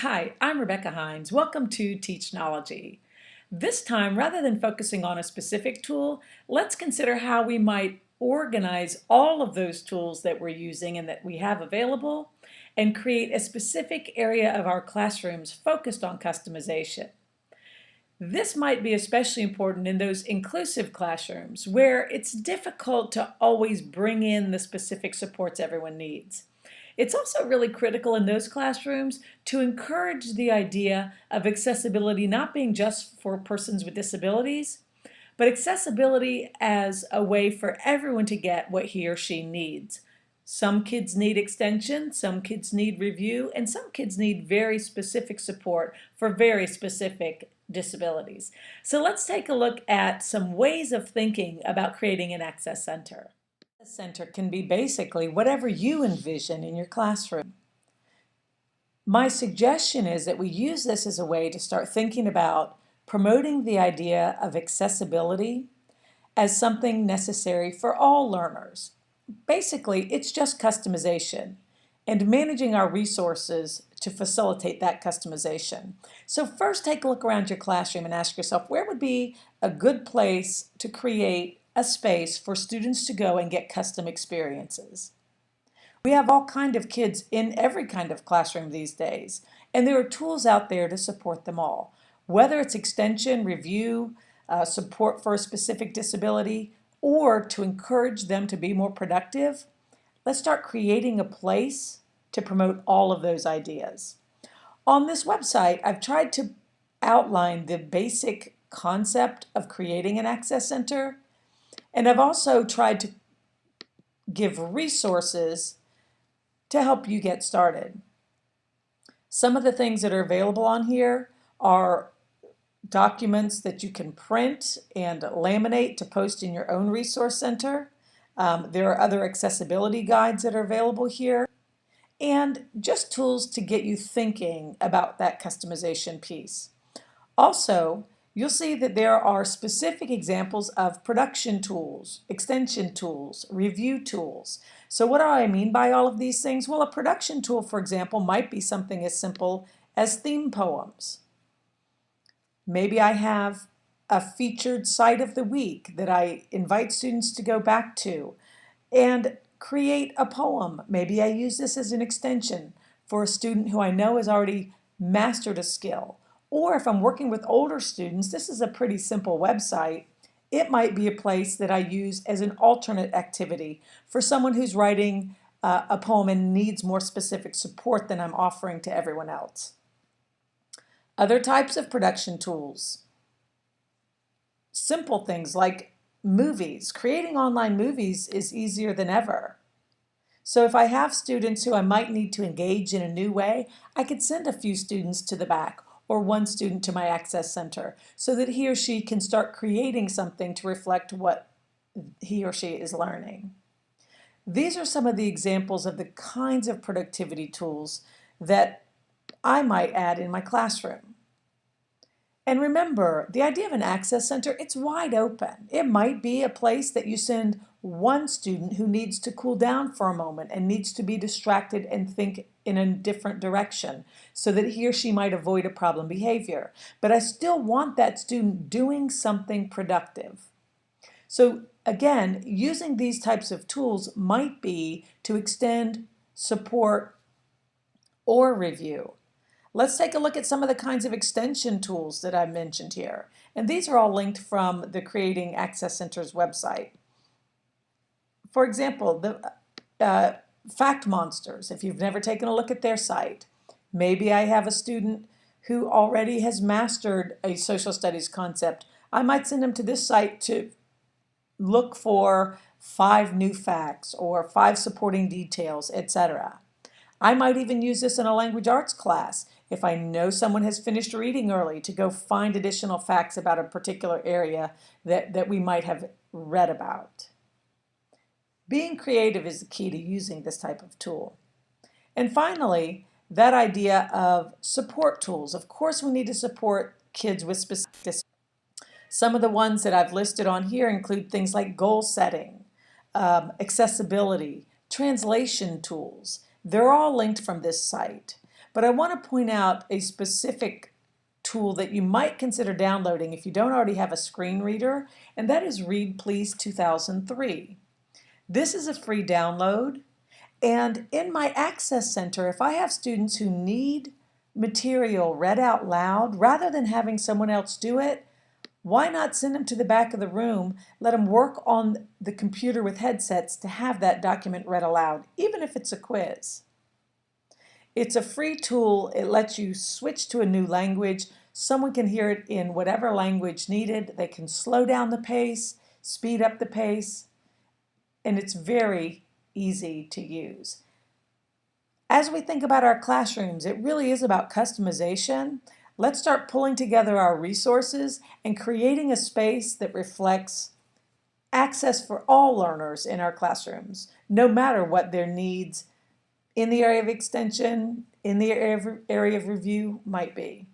Hi, I'm Rebecca Hines. Welcome to Technology. This time, rather than focusing on a specific tool, let's consider how we might organize all of those tools that we're using and that we have available and create a specific area of our classrooms focused on customization. This might be especially important in those inclusive classrooms where it's difficult to always bring in the specific supports everyone needs. It's also really critical in those classrooms to encourage the idea of accessibility not being just for persons with disabilities, but accessibility as a way for everyone to get what he or she needs. Some kids need extension, some kids need review, and some kids need very specific support for very specific disabilities. So let's take a look at some ways of thinking about creating an access center. A center can be basically whatever you envision in your classroom. My suggestion is that we use this as a way to start thinking about promoting the idea of accessibility as something necessary for all learners. Basically, it's just customization and managing our resources to facilitate that customization. So first, take a look around your classroom and ask yourself, where would be a good place to create a space for students to go and get custom experiences? We have all kinds of kids in every kind of classroom these days, and there are tools out there to support them all. Whether it's extension, review, support for a specific disability, or to encourage them to be more productive, let's start creating a place to promote all of those ideas. On this website, I've tried to outline the basic concept of creating an access center, and I've also tried to give resources to help you get started. Some of the things that are available on here are documents that you can print and laminate to post in your own resource center. There are other accessibility guides that are available here, and just tools to get you thinking about that customization piece. Also, you'll see that there are specific examples of production tools, extension tools, review tools. So what do I mean by all of these things? Well, a production tool, for example, might be something as simple as theme poems. Maybe I have a featured site of the week that I invite students to go back to and create a poem. Maybe I use this as an extension for a student who I know has already mastered a skill. Or if I'm working with older students, this is a pretty simple website. It might be a place that I use as an alternate activity for someone who's writing a poem and needs more specific support than I'm offering to everyone else. Other types of production tools. Simple things like movies. Creating online movies is easier than ever. So if I have students who I might need to engage in a new way, I could send a few students to the back or one student to my access center so that he or she can start creating something to reflect what he or she is learning. These are some of the examples of the kinds of productivity tools that I might add in my classroom. And remember, the idea of an access center, it's wide open. It might be a place that you send one student who needs to cool down for a moment and needs to be distracted and think in a different direction so that he or she might avoid a problem behavior. But I still want that student doing something productive. So again, using these types of tools might be to extend, support, or review. Let's take a look at some of the kinds of extension tools that I mentioned here. And these are all linked from the Creating Access Center's website. For example, the Fact Monsters, if you've never taken a look at their site. Maybe I have a student who already has mastered a social studies concept. I might send them to this site to look for 5 new facts or 5 supporting details, etc. I might even use this in a language arts class if I know someone has finished reading early to go find additional facts about a particular area that we might have read about. Being creative is the key to using this type of tool. And finally, that idea of support tools. Of course, we need to support kids with specific disabilities. Some of the ones that I've listed on here include things like goal setting, accessibility, translation tools. They're all linked from this site. but I want to point out a specific tool that you might consider downloading if you don't already have a screen reader, and that is Read Please 2003. This is a free download, and in my Access Center, if I have students who need material read out loud, rather than having someone else do it, why not send them to the back of the room, let them work on the computer with headsets to have that document read aloud, even if it's a quiz. It's a free tool. It lets you switch to a new language. Someone can hear it in whatever language needed. They can slow down the pace, speed up the pace, and it's very easy to use. As we think about our classrooms, it really is about customization. Let's start pulling together our resources and creating a space that reflects access for all learners in our classrooms, no matter what their needs in the area of extension, in the area of review might be.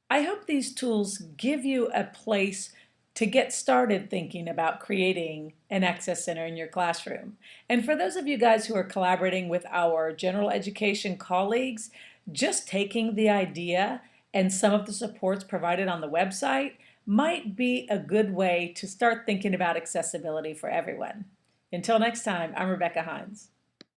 I hope these tools give you a place to get started thinking about creating an Access Center in your classroom. And for those of you guys who are collaborating with our general education colleagues, just taking the idea and some of the supports provided on the website might be a good way to start thinking about accessibility for everyone. Until next time, I'm Rebecca Hines.